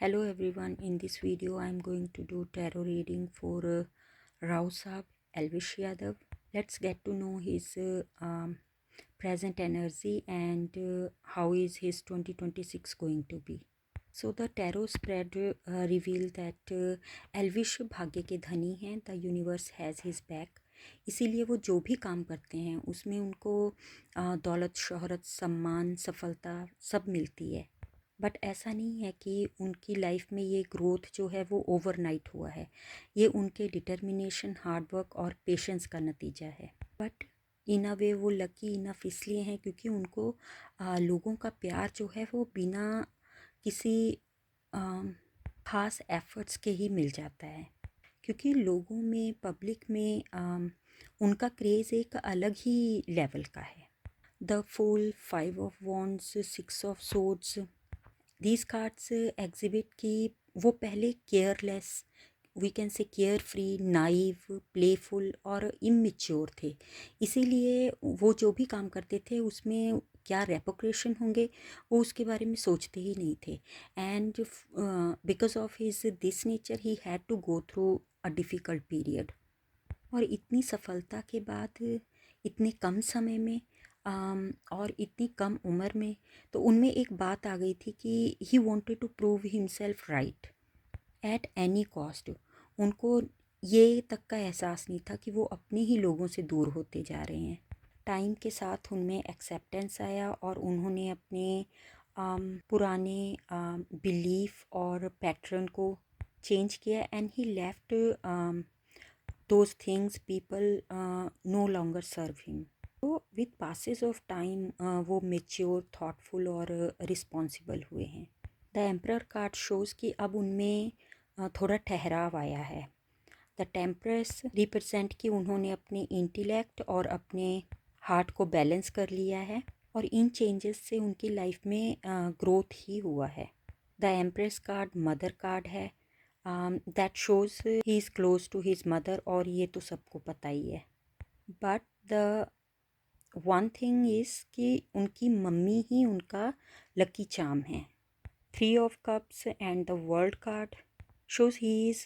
Hello everyone, in this video I am going to do tarot reading for Rao Saab Elvish Yadav. Let's get to know his present energy and how is his 2026 going to be. So the tarot spread reveal that Elvish भाग्य के धनी हैं. The universe has his back. इसीलिए वो जो भी काम करते हैं उसमें उनको दौलत, शोहरत, सम्मान, सफलता सब मिलती है. बट ऐसा नहीं है कि उनकी लाइफ में ये ग्रोथ जो है वो ओवरनाइट हुआ है. ये उनके डिटर्मिनेशन, हार्डवर्क और पेशेंस का नतीजा है. बट इन अ वे वो लकी इनफ इसलिए हैं क्योंकि उनको लोगों का प्यार जो है वो बिना किसी ख़ास एफर्ट्स के ही मिल जाता है. क्योंकि लोगों में, पब्लिक में उनका क्रेज़ एक अलग ही लेवल का है. The fool, 5 of Wands, 6 of Swords, these cards exhibit की वो पहले careless, we can say care free, naive, playful और इमेच्योर थे. इसीलिए वो जो भी काम करते थे उसमें क्या रेपोक्रेशन होंगे वो उसके बारे में सोचते ही नहीं थे. And because of his this nature he had to go through a difficult period. और इतनी सफलता के बाद इतने कम समय में और इतनी कम उम्र में तो उनमें एक बात आ गई थी कि he wanted to prove himself right at any cost. उनको ये तक का एहसास नहीं था कि वो अपने ही लोगों से दूर होते जा रहे हैं. टाइम के साथ उनमें एक्सेप्टेंस आया और उन्होंने अपने पुराने बिलीफ और पैटर्न को चेंज किया and he left those things people no longer serve him. तो विद पासेस ऑफ टाइम वो मेच्योर, थॉटफुल और रिस्पॉन्सिबल हुए हैं. द एम्परर कार्ड शोज़ कि अब उनमें थोड़ा ठहराव आया है. द टेम्परेस रिप्रेजेंट कि उन्होंने अपने इंटेलेक्ट और अपने हार्ट को बैलेंस कर लिया है और इन चेंजेस से उनकी लाइफ में ग्रोथ ही हुआ है. The empress card mother card है. That shows he is close to his mother और ये तो सबको पता ही है. But the one thing is कि उनकी मम्मी ही उनका लकी चार्म है. 3 of Cups and the world card shows he is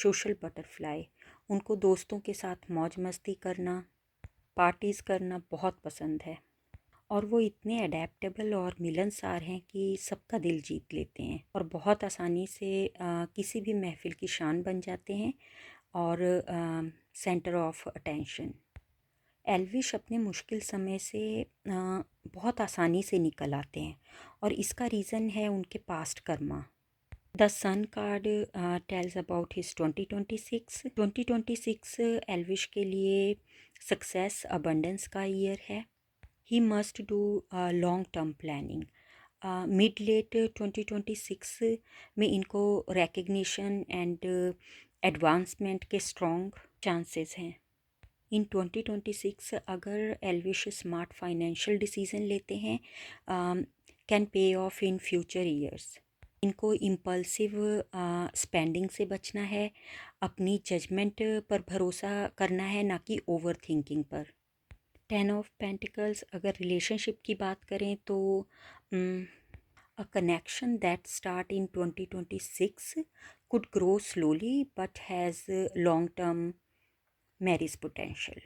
social butterfly. उनको दोस्तों के साथ मौज मस्ती करना, पार्टीज़ करना बहुत पसंद है और वो इतने अडेप्टेबल और मिलनसार हैं कि सबका दिल जीत लेते हैं और बहुत आसानी से किसी भी महफिल की शान बन जाते हैं और सेंटर ऑफ अटेंशन. एल्विश अपने मुश्किल समय से बहुत आसानी से निकल आते हैं और इसका रीज़न है उनके पास्ट कर्मा. The sun card tells about his 2026 Elvish के लिए सक्सेस, अबंडेंस का ईयर है. He must do long term planning. Mid late 2026 में इनको रिकग्निशन एंड एडवांसमेंट के स्ट्रॉन्ग चांसेस हैं. इन 2026 अगर एल्विश स्मार्ट फाइनेंशियल डिसीजन लेते हैं can pay of in future years. इनको इम्पल्सिव स्पेंडिंग से बचना है, अपनी जजमेंट पर भरोसा करना है, ना कि ओवर थिंकिंग पर. 10 of Pentacles अगर रिलेशनशिप की बात करें तो a connection that start in 2026 could grow slowly but has long term marriage potential.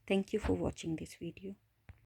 Thank you for watching this video.